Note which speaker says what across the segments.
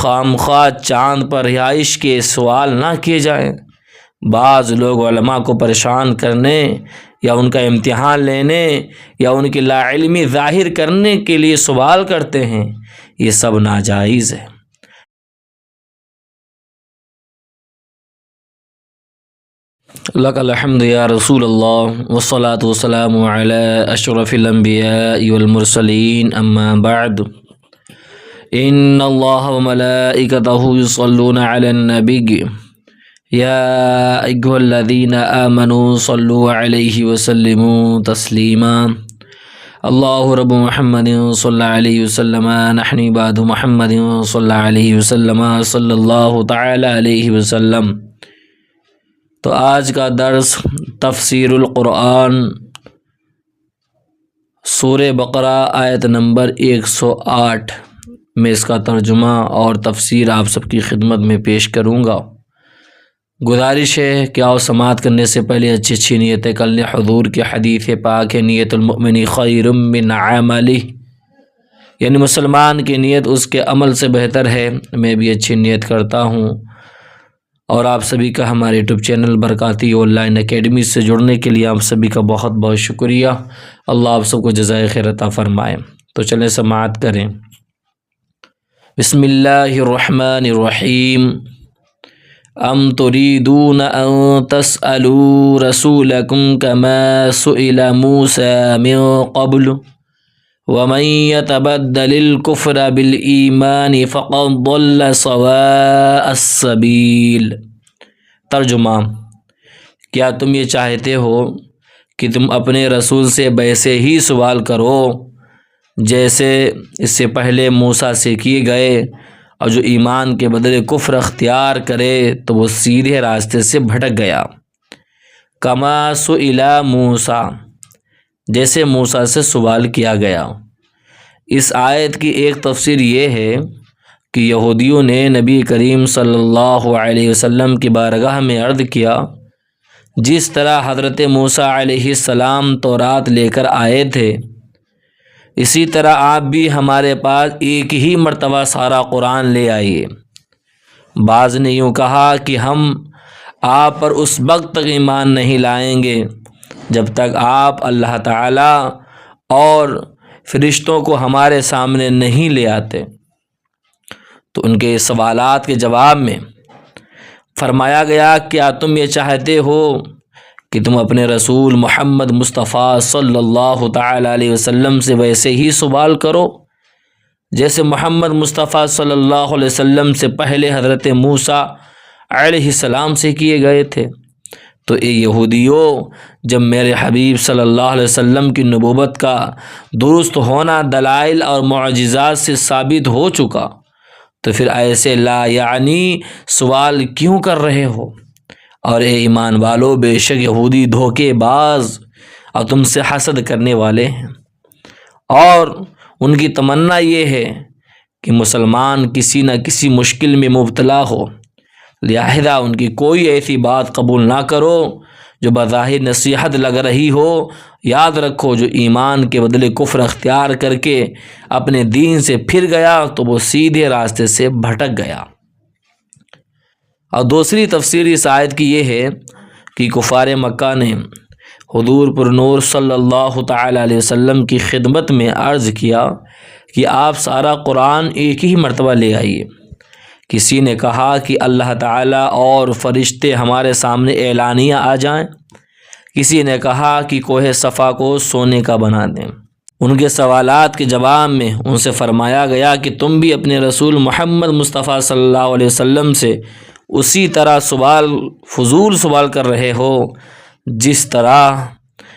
Speaker 1: خواہ چاند پر رہائش کے سوال نہ کیے جائیں۔ بعض لوگ علماء کو پریشان کرنے یا ان کا امتحان لینے یا ان کی لا علمی ظاہر کرنے کے لیے سوال کرتے ہیں، یہ سب ناجائز ہے۔ لک الحمد یا رسول اللہ والصلاة والسلام علی اشرف الانبیاء والمرسلین، اما بعد، ان اللہ وملائکتہ یصلون علی النبی یا ایھا الذین آمنوا صلوا علیہ وسلموا تسلیما۔ اللہ رب محمد صلی علیہ وسلم، نحن عباد محمد صلی علیہ وسلم، صلی اللہ تعالی علیہ وسلم۔ تو آج کا درس تفسیر القرآن، سورہ بقرہ آیت نمبر 108 میں اس کا ترجمہ اور تفسیر آپ سب کی خدمت میں پیش کروں گا۔ گزارش ہے کہ آؤ سماعت کرنے سے پہلے اچھی نیتیں کر لیں۔ حضور کی حدیث پاک ہے، نیت المؤمن خیر من عملہ، یعنی مسلمان کی نیت اس کے عمل سے بہتر ہے۔ میں بھی اچھی نیت کرتا ہوں، اور آپ سبھی کا ہمارے YouTube channel Barkati online academy سے جڑنے کے لیے آپ سبھی کا بہت بہت شکریہ۔ اللہ آپ سب کو جزائے خیر عطا فرمائے۔ تو چلیں سماعت کریں۔ بسم اللہ الرحمن الرحیم۔ ام تريدون ان تسألوا رسولكم كما سئل موسى من قبل ومن يتبدل الكفر بالإيمان فقد ضل سواء السبيل۔ ترجمہ: کیا تم یہ چاہتے ہو کہ تم اپنے رسول سے ویسے ہی سوال کرو جیسے اس سے پہلے موسیٰ سے کیے گئے، اور جو ایمان کے بدلے کفر اختیار کرے تو وہ سیدھے راستے سے بھٹک گیا۔ کما سئل موسیٰ، جیسے موسیٰ سے سوال کیا گیا۔ اس آیت کی ایک تفسیر یہ ہے کہ یہودیوں نے نبی کریم صلی اللہ علیہ وسلم کی بارگاہ میں عرض کیا، جس طرح حضرت موسیٰ علیہ السلام تورات لے کر آئے تھے، اسی طرح آپ بھی ہمارے پاس ایک ہی مرتبہ سارا قرآن لے آئیے۔ بعض نے یوں کہا کہ ہم آپ پر اس وقت تک ایمان نہیں لائیں گے جب تک آپ اللہ تعالیٰ اور فرشتوں کو ہمارے سامنے نہیں لے آتے۔ تو ان کے سوالات کے جواب میں فرمایا گیا، کیا تم یہ چاہتے ہو کہ تم اپنے رسول محمد مصطفیٰ صلی اللہ تعالی علیہ وسلم سے ویسے ہی سوال کرو جیسے محمد مصطفیٰ صلی اللہ علیہ وسلم سے پہلے حضرت موسیٰ علیہ السلام سے کیے گئے تھے؟ تو اے یہودیوں، جب میرے حبیب صلی اللہ علیہ وسلم کی نبوت کا درست ہونا دلائل اور معجزات سے ثابت ہو چکا، تو پھر ایسے لا یعنی سوال کیوں کر رہے ہو؟ اور اے ایمان والو، بے شک یہودی دھوکے باز اور تم سے حسد کرنے والے ہیں، اور ان کی تمنا یہ ہے کہ مسلمان کسی نہ کسی مشکل میں مبتلا ہو، لہذا ان کی کوئی ایسی بات قبول نہ کرو جو بظاہر نصیحت لگ رہی ہو۔ یاد رکھو، جو ایمان کے بدلے کفر اختیار کر کے اپنے دین سے پھر گیا تو وہ سیدھے راستے سے بھٹک گیا۔ اور دوسری تفسیر اس آیت کی یہ ہے کہ کفار مکہ نے حضور پر نور صلی اللہ تعالی علیہ وسلم کی خدمت میں عرض کیا کہ آپ سارا قرآن ایک ہی مرتبہ لے آئیے۔ کسی نے کہا کہ اللہ تعالیٰ اور فرشتے ہمارے سامنے اعلانیہ آ جائیں، کسی نے کہا کہ کوہ صفا کو سونے کا بنا دیں۔ ان کے سوالات کے جواب میں ان سے فرمایا گیا کہ تم بھی اپنے رسول محمد مصطفیٰ صلی اللہ علیہ وسلم سے اسی طرح فضول سوال کر رہے ہو جس طرح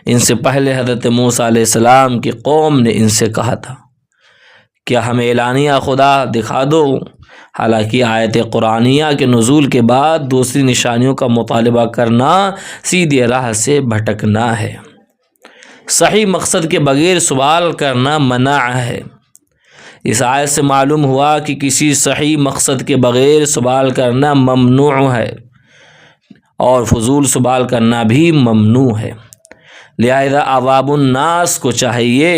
Speaker 1: ان سے پہلے حضرت موسیٰ علیہ السلام کی قوم نے ان سے کہا تھا۔ کیا ہمیں اعلانیہ خدا دکھا دو؟ حالانکہ آیت قرآنیہ کے نزول کے بعد دوسری نشانیوں کا مطالبہ کرنا سیدھی راہ سے بھٹکنا ہے۔ صحیح مقصد کے بغیر سوال کرنا منع ہے۔ اس آیت سے معلوم ہوا کہ کسی صحیح مقصد کے بغیر سوال کرنا ممنوع ہے، اور فضول سوال کرنا بھی ممنوع ہے۔ لہذا عوام الناس کو چاہیے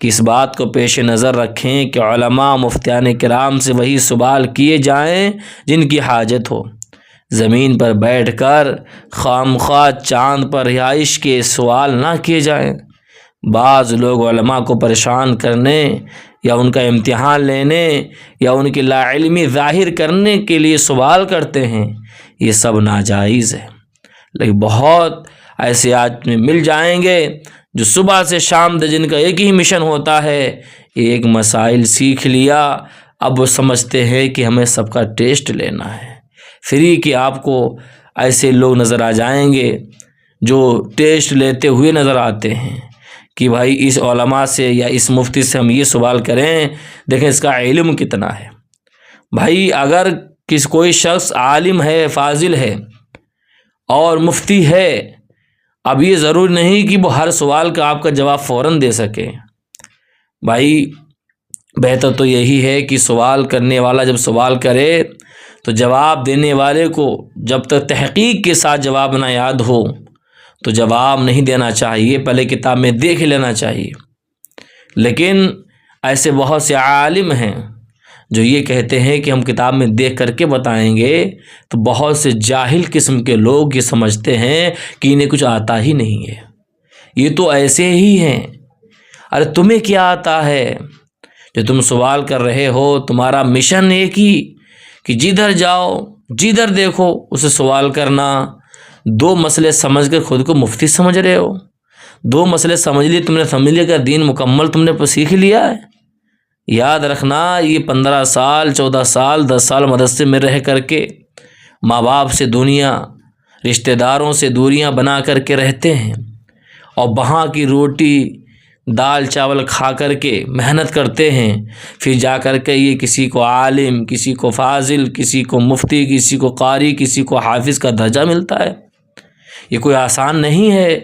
Speaker 1: کہ اس بات کو پیش نظر رکھیں کہ علماء مفتیان کرام سے وہی سوال کیے جائیں جن کی حاجت ہو۔ زمین پر بیٹھ کر خواہ چاند پر رہائش کے سوال نہ کیے جائیں۔ بعض لوگ علماء کو پریشان کرنے یا ان کا امتحان لینے یا ان کی لا علمی ظاہر کرنے کے لیے سوال کرتے ہیں، یہ سب ناجائز ہے۔ لیکن بہت ایسے آدمی مل جائیں گے جو صبح سے شام تک جن کا ایک ہی مشن ہوتا ہے، ایک مسائل سیکھ لیا، اب وہ سمجھتے ہیں کہ ہمیں سب کا ٹیسٹ لینا ہے۔ فری کے آپ کو ایسے لوگ نظر آ جائیں گے جو ٹیسٹ لیتے ہوئے نظر آتے ہیں کہ بھائی اس علماء سے یا اس مفتی سے ہم یہ سوال کریں، دیکھیں اس کا علم کتنا ہے۔ بھائی اگر کوئی شخص عالم ہے، فاضل ہے اور مفتی ہے، اب یہ ضروری نہیں کہ وہ ہر سوال کا آپ کا جواب فوراً دے سکے۔ بھائی بہتر تو یہی ہے کہ سوال کرنے والا جب سوال کرے تو جواب دینے والے کو جب تک تحقیق کے ساتھ جواب نہ یاد ہو تو جواب نہیں دینا چاہیے، پہلے کتاب میں دیکھ لینا چاہیے۔ لیکن ایسے بہت سے عالم ہیں جو یہ کہتے ہیں کہ ہم کتاب میں دیکھ کر کے بتائیں گے، تو بہت سے جاہل قسم کے لوگ یہ سمجھتے ہیں کہ انہیں کچھ آتا ہی نہیں ہے، یہ تو ایسے ہی ہیں۔ ارے تمہیں کیا آتا ہے جو تم سوال کر رہے ہو؟ تمہارا مشن ایک ہی کہ جدھر جاؤ جدھر دیکھو اسے سوال کرنا۔ دو مسئلے سمجھ کر خود کو مفتی سمجھ رہے ہو، دو مسئلے سمجھ لیے تم نے، سمجھ لیا کہ دین مکمل تم نے سیکھ لیا ہے۔ یاد رکھنا یہ 15 سال 14 سال 10 سال مدرسے میں رہ کر کے ماں باپ سے دنیا رشتہ داروں سے دوریاں بنا کر کے رہتے ہیں، اور وہاں کی روٹی دال چاول کھا کر کے محنت کرتے ہیں، پھر جا کر کے یہ کسی کو عالم، کسی کو فاضل، کسی کو مفتی، کسی کو قاری، کسی کو حافظ کا درجہ ملتا ہے۔ یہ کوئی آسان نہیں ہے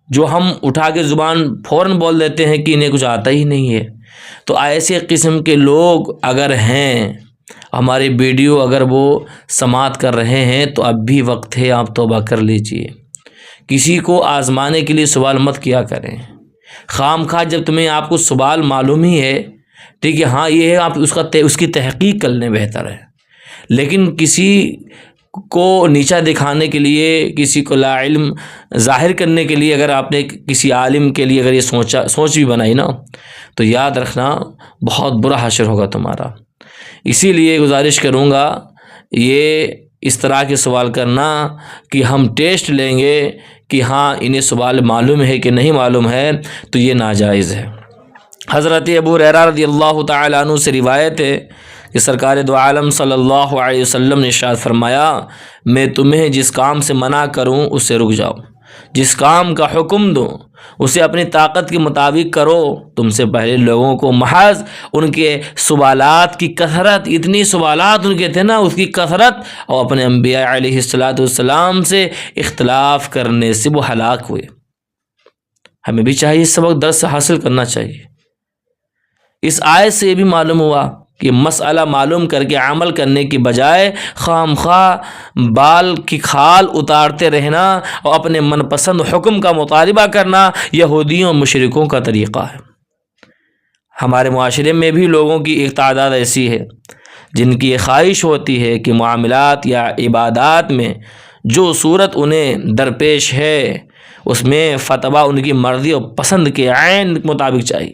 Speaker 1: جو ہم اٹھا کے زبان فوراً بول دیتے ہیں کہ انہیں کچھ آتا ہی نہیں ہے۔ تو ایسے قسم کے لوگ اگر ہیں، ہماری ویڈیو اگر وہ سماعت کر رہے ہیں، تو اب بھی وقت ہے، آپ توبہ کر لیجئے۔ کسی کو آزمانے کے لیے سوال مت کیا کریں۔ خام خواہ جب تمہیں آپ کو سوال معلوم ہی ہے، ٹھیک ہے، ہاں یہ ہے، آپ اس کی تحقیق کر لیں، بہتر ہے۔ لیکن کسی کو نیچا دکھانے کے لیے، کسی کو لا علم ظاہر کرنے کے لیے اگر آپ نے کسی عالم کے لیے اگر یہ سوچ بھی بنائی نا، تو یاد رکھنا بہت برا حشر ہوگا تمہارا۔ اسی لیے گزارش کروں گا یہ اس طرح کے سوال کرنا کہ ہم ٹیسٹ لیں گے کہ ہاں انہیں سوال معلوم ہے کہ نہیں معلوم ہے، تو یہ ناجائز ہے۔ حضرت ابو ہریرہ رضی اللہ تعالیٰ عنہ سے روایت ہے کہ سرکار دو عالم صلی اللہ علیہ وسلم نے ارشاد فرمایا، میں تمہیں جس کام سے منع کروں اس سے رک جاؤ، جس کام کا حکم دوں اسے اپنی طاقت کے مطابق کرو۔ تم سے پہلے لوگوں کو محض ان کے سوالات کی کثرت، اتنی سوالات ان کے تھے نا، اس کی کثرت اور اپنے انبیاء علیہ السلام سے اختلاف کرنے سے وہ ہلاک ہوئے۔ ہمیں بھی چاہیے اس سبق درس حاصل کرنا چاہیے۔ اس آیت سے یہ بھی معلوم ہوا کہ مسئلہ معلوم کر کے عمل کرنے کی بجائے خام خواہ بال کی کھال اتارتے رہنا اور اپنے من پسند حکم کا مطالبہ کرنا یہودیوں اور مشرکوں کا طریقہ ہے۔ ہمارے معاشرے میں بھی لوگوں کی ایک تعداد ایسی ہے جن کی یہ خواہش ہوتی ہے کہ معاملات یا عبادات میں جو صورت انہیں درپیش ہے اس میں فتویٰ ان کی مرضی اور پسند کے عین مطابق چاہیے۔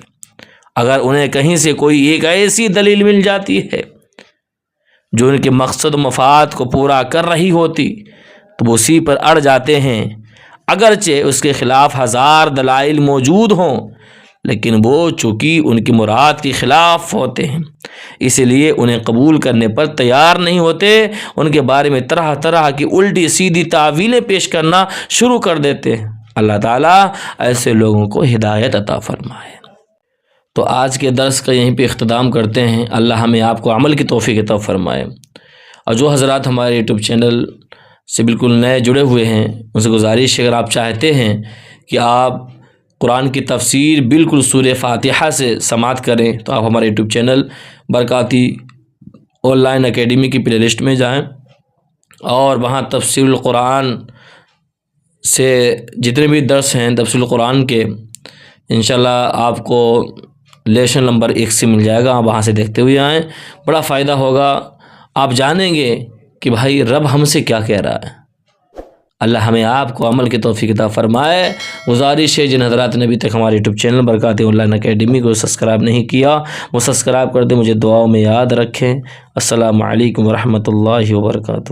Speaker 1: اگر انہیں کہیں سے کوئی ایک ایسی دلیل مل جاتی ہے جو ان کے مقصد و مفاد کو پورا کر رہی ہوتی تو وہ اسی پر اڑ جاتے ہیں، اگرچہ اس کے خلاف 1000 دلائل موجود ہوں، لیکن وہ چونکہ ان کی مراد کے خلاف ہوتے ہیں اس لیے انہیں قبول کرنے پر تیار نہیں ہوتے، ان کے بارے میں طرح طرح کی الٹی سیدھی تعویلیں پیش کرنا شروع کر دیتے ہیں۔ اللہ تعالیٰ ایسے لوگوں کو ہدایت عطا فرمائے۔ تو آج کے درس کا یہیں پہ اختتام کرتے ہیں۔ اللہ ہمیں آپ کو عمل کی توفیق عطا فرمائے۔ اور جو حضرات ہمارے یوٹیوب چینل سے بالکل نئے جڑے ہوئے ہیں ان سے گزارش ہے، اگر آپ چاہتے ہیں کہ آپ قرآن کی تفسیر بالکل سورہ فاتحہ سے سماعت کریں تو آپ ہمارے YouTube channel Barkati online academy کی پلے لسٹ میں جائیں اور وہاں تفسیر القرآن سے جتنے بھی درس ہیں تفسیر القرآن کے انشاءاللہ آپ کو لیسن نمبر 1 سے مل جائے گا، آپ وہاں سے دیکھتے ہوئے آئیں، بڑا فائدہ ہوگا۔ آپ جانیں گے کہ بھائی رب ہم سے کیا کہہ رہا ہے۔ اللہ ہمیں آپ کو عمل کی توفیق عطا فرمائے۔ گزارش ہے جن حضرات نے ابھی تک ہمارے یوٹیوب چینل برکات آن لائن اکیڈمی کو سبسکرائب نہیں کیا وہ سبسکرائب کر دیں، مجھے دعاؤں میں یاد رکھیں۔ السلام علیکم ورحمۃ اللہ وبرکاتہ۔